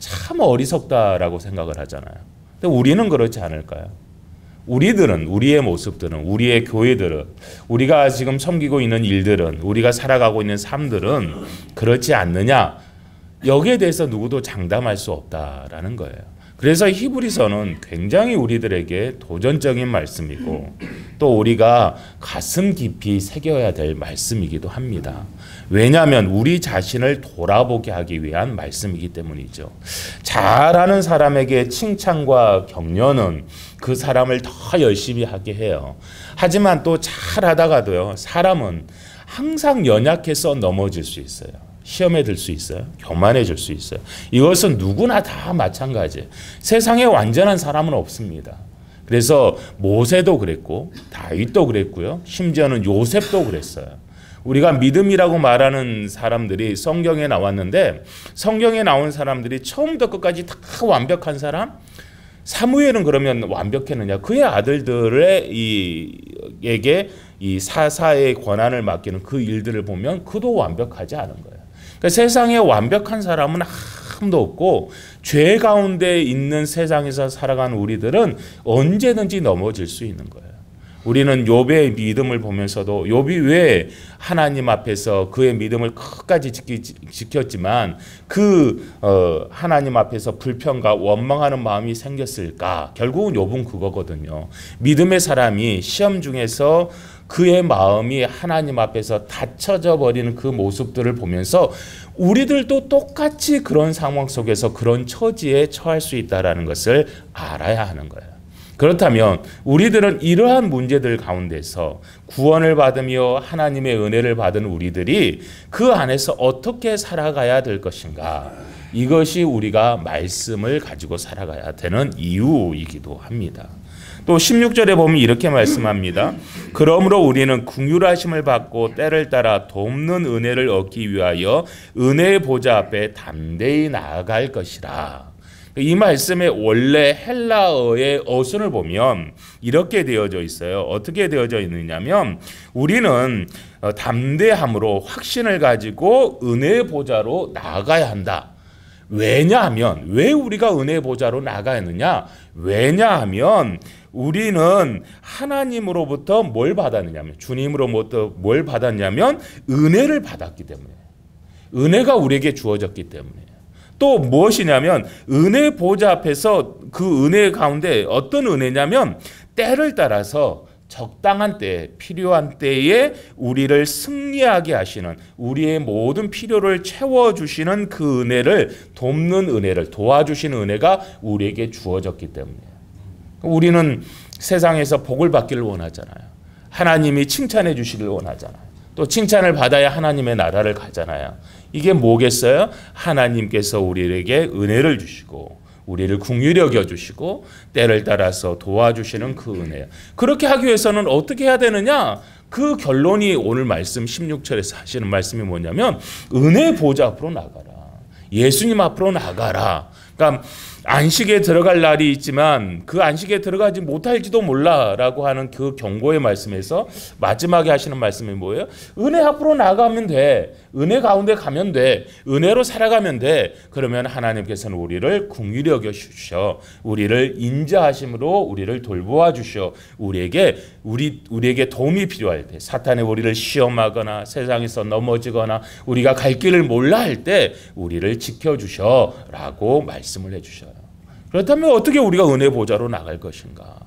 참 어리석다라고 생각을 하잖아요. 근데 우리는 그렇지 않을까요? 우리들은, 우리의 모습들은, 우리의 교회들은, 우리가 지금 섬기고 있는 일들은, 우리가 살아가고 있는 삶들은 그렇지 않느냐? 여기에 대해서 누구도 장담할 수 없다라는 거예요. 그래서 히브리서는 굉장히 우리들에게 도전적인 말씀이고 또 우리가 가슴 깊이 새겨야 될 말씀이기도 합니다. 왜냐하면 우리 자신을 돌아보게 하기 위한 말씀이기 때문이죠. 잘하는 사람에게 칭찬과 격려는 그 사람을 더 열심히 하게 해요. 하지만 또 잘하다가도요, 사람은 항상 연약해서 넘어질 수 있어요. 시험에 들 수 있어요. 교만해질 수 있어요. 이것은 누구나 다 마찬가지예요. 세상에 완전한 사람은 없습니다. 그래서 모세도 그랬고 다윗도 그랬고요. 심지어는 요셉도 그랬어요. 우리가 믿음이라고 말하는 사람들이 성경에 나왔는데 성경에 나온 사람들이 처음부터 끝까지 다 완벽한 사람? 사무엘은 그러면 완벽했느냐? 그의 아들들에게 이 사사의 권한을 맡기는 그 일들을 보면 그도 완벽하지 않은 거예요. 그러니까 세상에 완벽한 사람은 아무도 없고 죄 가운데 있는 세상에서 살아가는 우리들은 언제든지 넘어질 수 있는 거예요. 우리는 욥의 믿음을 보면서도 욥이 왜 하나님 앞에서 그의 믿음을 끝까지 지켰지만 하나님 앞에서 불평과 원망하는 마음이 생겼을까? 결국은 욥은 그거거든요. 믿음의 사람이 시험 중에서 그의 마음이 하나님 앞에서 닫혀져 버리는 그 모습들을 보면서 우리들도 똑같이 그런 상황 속에서 그런 처지에 처할 수 있다는 것을 알아야 하는 거예요. 그렇다면 우리들은 이러한 문제들 가운데서 구원을 받으며 하나님의 은혜를 받은 우리들이 그 안에서 어떻게 살아가야 될 것인가? 이것이 우리가 말씀을 가지고 살아가야 되는 이유이기도 합니다. 또 16절에 보면 이렇게 말씀합니다. 그러므로 우리는 긍휼하심을 받고 때를 따라 돕는 은혜를 얻기 위하여 은혜의 보좌 앞에 담대히 나아갈 것이라. 이 말씀의 원래 헬라어의 어순을 보면 이렇게 되어져 있어요. 어떻게 되어져 있느냐면 우리는 담대함으로 확신을 가지고 은혜의 보좌로 나아가야 한다. 왜냐하면 왜 우리가 은혜의 보좌로 나아가야 하느냐? 왜냐하면 우리는 하나님으로부터 뭘 받았느냐면 주님으로부터 뭘 받았냐면 은혜를 받았기 때문에 은혜가 우리에게 주어졌기 때문에 또 무엇이냐면 은혜 보좌 앞에서 그 은혜 가운데 어떤 은혜냐면 때를 따라서 적당한 때 필요한 때에 우리를 승리하게 하시는 우리의 모든 필요를 채워주시는 그 은혜를 돕는 은혜를 도와주시는 은혜가 우리에게 주어졌기 때문이에요. 우리는 세상에서 복을 받기를 원하잖아요. 하나님이 칭찬해 주시기를 원하잖아요. 또 칭찬을 받아야 하나님의 나라를 가잖아요. 이게 뭐겠어요? 하나님께서 우리에게 은혜를 주시고 우리를 긍휼히 여겨주시고 때를 따라서 도와주시는 그 은혜. 그렇게 하기 위해서는 어떻게 해야 되느냐? 그 결론이 오늘 말씀 16절에서 하시는 말씀이 뭐냐면 은혜 보좌 앞으로 나가라. 예수님 앞으로 나가라. 그러니까 안식에 들어갈 날이 있지만 그 안식에 들어가지 못할지도 몰라라고 하는 그 경고의 말씀에서 마지막에 하시는 말씀이 뭐예요? 은혜 앞으로 나가면 돼. 은혜 가운데 가면 돼. 은혜로 살아가면 돼. 그러면 하나님께서는 우리를 긍휼히 여겨 주셔. 우리를 인자하심으로 우리를 돌보아 주셔. 우리에게 도움이 필요할 때, 사탄이 우리를 시험하거나 세상에서 넘어지거나 우리가 갈 길을 몰라 할 때 우리를 지켜 주셔라고 말씀을 해 주셔요. 그렇다면 어떻게 우리가 은혜 보좌로 나갈 것인가?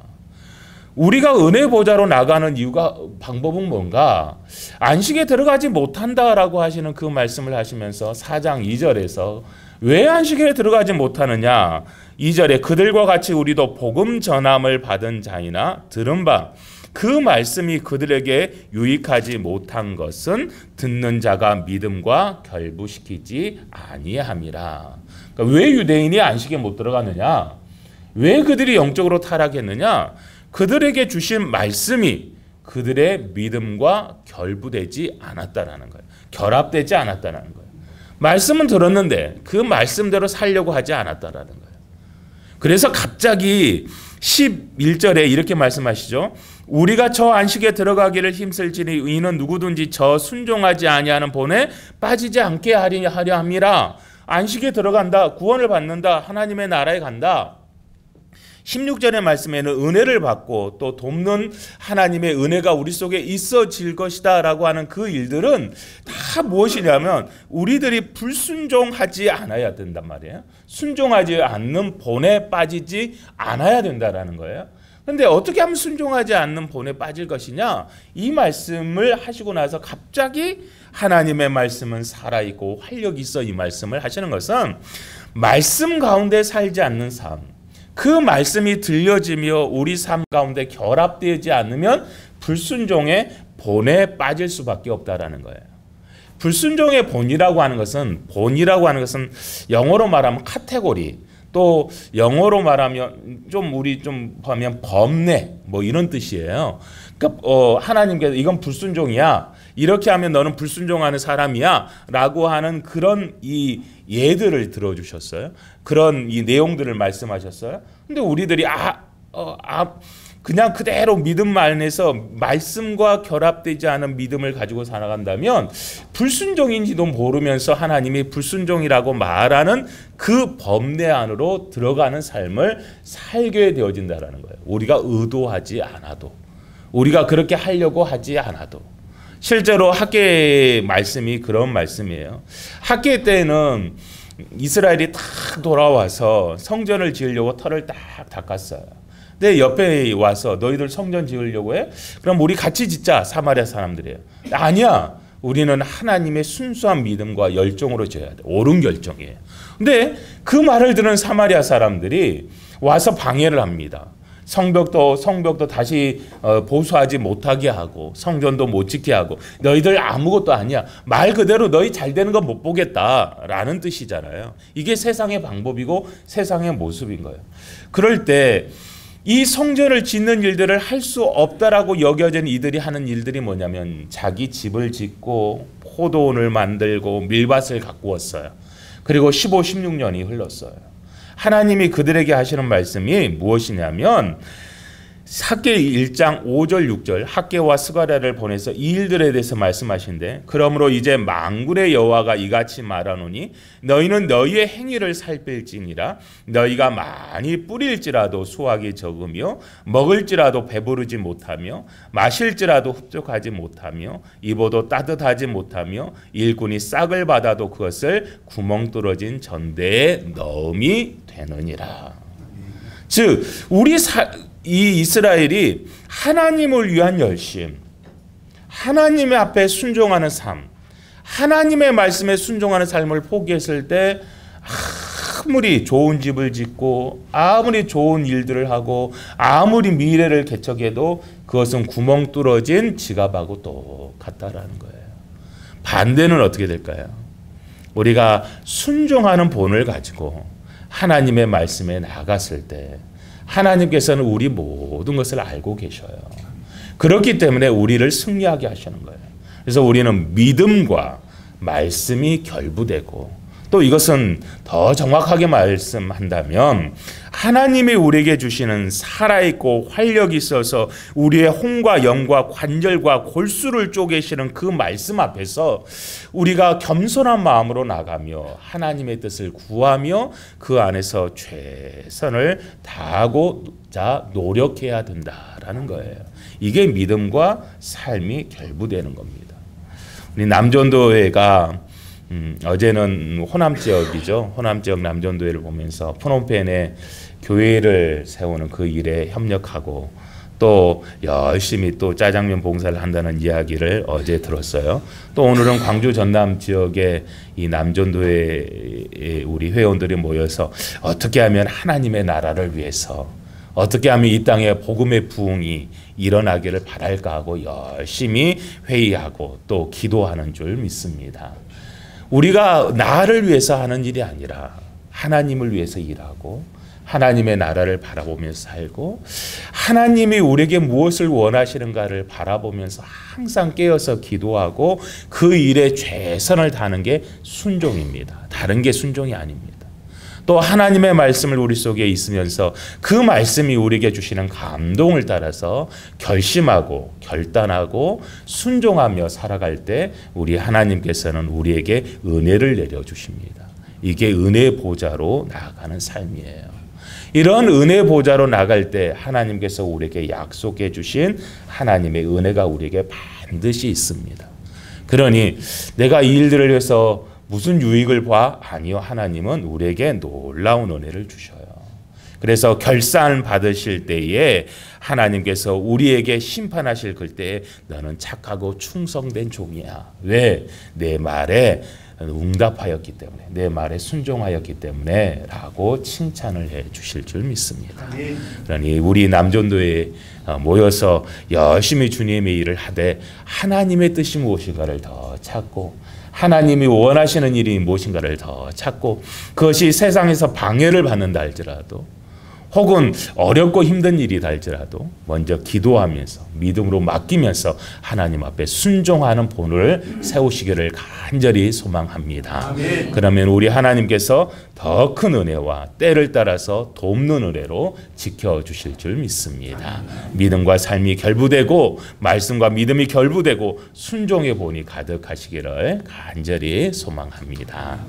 우리가 은혜 보좌로 나가는 이유가 방법은 뭔가? 안식에 들어가지 못한다라고 하시는 그 말씀을 하시면서 4장 2절에서 왜 안식에 들어가지 못하느냐? 2절에 그들과 같이 우리도 복음 전함을 받은 자이나 들은 바 그 말씀이 그들에게 유익하지 못한 것은 듣는 자가 믿음과 결부시키지 아니함이라. 그러니까 왜 유대인이 안식에 못 들어가느냐? 왜 그들이 영적으로 타락했느냐? 그들에게 주신 말씀이 그들의 믿음과 결부되지 않았다라는 거예요. 결합되지 않았다라는 거예요. 말씀은 들었는데 그 말씀대로 살려고 하지 않았다라는 거예요. 그래서 갑자기 11절에 이렇게 말씀하시죠. 우리가 저 안식에 들어가기를 힘쓸지니 이는 누구든지 저 순종하지 아니하는 본에 빠지지 않게 하려 함이라. 안식에 들어간다. 구원을 받는다. 하나님의 나라에 간다. 16절의 말씀에는 은혜를 받고 또 돕는 하나님의 은혜가 우리 속에 있어질 것이다 라고 하는 그 일들은 다 무엇이냐면 우리들이 불순종하지 않아야 된단 말이에요. 순종하지 않는 본에 빠지지 않아야 된다라는 거예요. 그런데 어떻게 하면 순종하지 않는 본에 빠질 것이냐? 이 말씀을 하시고 나서 갑자기 하나님의 말씀은 살아있고 활력이 있어 이 말씀을 하시는 것은 말씀 가운데 살지 않는 삶, 그 말씀이 들려지며 우리 삶 가운데 결합되지 않으면 불순종의 본에 빠질 수밖에 없다라는 거예요. 불순종의 본이라고 하는 것은 영어로 말하면 카테고리, 또 영어로 말하면 우리 보면 법례 뭐 이런 뜻이에요. 그러니까 하나님께서 이건 불순종이야. 이렇게 하면 너는 불순종하는 사람이야 라고 하는 그런 이 예들을 들어주셨어요. 그런 이 내용들을 말씀하셨어요. 근데 우리들이 그냥 그대로 믿음 안에서 말씀과 결합되지 않은 믿음을 가지고 살아간다면 불순종인지도 모르면서 하나님이 불순종이라고 말하는 그 법례 안으로 들어가는 삶을 살게 되어진다는 거예요. 우리가 의도하지 않아도, 우리가 그렇게 하려고 하지 않아도. 실제로 학계의 말씀이 그런 말씀이에요. 학계 때는 이스라엘이 딱 돌아와서 성전을 지으려고 터를 딱 닦았어요. 내 옆에 와서 너희들 성전 지으려고 해? 그럼 우리 같이 짓자. 사마리아 사람들이에요. 아니야. 우리는 하나님의 순수한 믿음과 열정으로 지어야 돼. 옳은 결정이에요. 근데 그 말을 들은 사마리아 사람들이 와서 방해를 합니다. 성벽도 다시 보수하지 못하게 하고 성전도 못 지게 하고 너희들 아무것도 아니야. 말 그대로 너희 잘 되는 거 못 보겠다라는 뜻이잖아요. 이게 세상의 방법이고 세상의 모습인 거예요. 그럴 때 이 성전을 짓는 일들을 할 수 없다라고 여겨진 이들이 하는 일들이 뭐냐면 자기 집을 짓고 포도원을 만들고 밀밭을 가꾸었어요. 그리고 15, 16년이 흘렀어요. 하나님이 그들에게 하시는 말씀이 무엇이냐면 학개 1장 5절 6절 학개와 스가랴를 보내서 이 일들에 대해서 말씀하신데 그러므로 이제 만군의 여호와가 이같이 말하노니 너희는 너희의 행위를 살필지니라 너희가 많이 뿌릴지라도 수확이 적으며 먹을지라도 배부르지 못하며 마실지라도 흡족하지 못하며 입어도 따뜻하지 못하며 일꾼이 싹을 받아도 그것을 구멍 뚫어진 전대에 넣음이 되느니라. 즉 이 이스라엘이 하나님을 위한 열심, 하나님의 앞에 순종하는 삶, 하나님의 말씀에 순종하는 삶을 포기했을 때 아무리 좋은 집을 짓고 아무리 좋은 일들을 하고 아무리 미래를 개척해도 그것은 구멍 뚫어진 지갑하고 똑같다라는 거예요. 반대는 어떻게 될까요? 우리가 순종하는 본을 가지고 하나님의 말씀에 나갔을 때 하나님께서는 우리 모든 것을 알고 계셔요. 그렇기 때문에 우리를 승리하게 하시는 거예요. 그래서 우리는 믿음과 말씀이 결부되고 또 이것은 더 정확하게 말씀한다면 하나님이 우리에게 주시는 살아있고 활력이 있어서 우리의 혼과 영과 관절과 골수를 쪼개시는 그 말씀 앞에서 우리가 겸손한 마음으로 나가며 하나님의 뜻을 구하며 그 안에서 최선을 다하고자 노력해야 된다라는 거예요. 이게 믿음과 삶이 결부되는 겁니다. 우리 남전도회가 어제는 호남 지역이죠. 호남 지역 남전도회를 보면서 프놈펜에 교회를 세우는 그 일에 협력하고 또 열심히 또 짜장면 봉사를 한다는 이야기를 어제 들었어요. 또 오늘은 광주 전남 지역의 이 남전도회 우리 회원들이 모여서 어떻게 하면 하나님의 나라를 위해서 어떻게 하면 이 땅에 복음의 부흥이 일어나기를 바랄까 하고 열심히 회의하고 또 기도하는 줄 믿습니다. 우리가 나를 위해서 하는 일이 아니라 하나님을 위해서 일하고 하나님의 나라를 바라보면서 살고 하나님이 우리에게 무엇을 원하시는가를 바라보면서 항상 깨어서 기도하고 그 일에 최선을 다하는 게 순종입니다. 다른 게 순종이 아닙니다. 또 하나님의 말씀을 우리 속에 있으면서 그 말씀이 우리에게 주시는 감동을 따라서 결심하고 결단하고 순종하며 살아갈 때 우리 하나님께서는 우리에게 은혜를 내려주십니다. 이게 은혜 보좌로 나아가는 삶이에요. 이런 은혜 보좌로 나갈 때 하나님께서 우리에게 약속해 주신 하나님의 은혜가 우리에게 반드시 있습니다. 그러니 내가 이 일들을 위해서 무슨 유익을 봐? 아니요. 하나님은 우리에게 놀라운 은혜를 주셔요. 그래서 결산 받으실 때에 하나님께서 우리에게 심판하실 그때에 너는 착하고 충성된 종이야. 왜? 내 말에 응답하였기 때문에, 내 말에 순종하였기 때문에 라고 칭찬을 해 주실 줄 믿습니다. 그러니 우리 남전도에 모여서 열심히 주님의 일을 하되 하나님의 뜻이 무엇인가를 더 찾고 하나님이 원하시는 일이 무엇인가를 더 찾고 그것이 세상에서 방해를 받는다 할지라도 혹은 어렵고 힘든 일이다 할지라도 먼저 기도하면서 믿음으로 맡기면서 하나님 앞에 순종하는 본을 세우시기를 간절히 소망합니다. 아멘. 그러면 우리 하나님께서 더 큰 은혜와 때를 따라서 돕는 은혜로 지켜주실 줄 믿습니다. 아멘. 믿음과 삶이 결부되고 말씀과 믿음이 결부되고 순종의 본이 가득하시기를 간절히 소망합니다.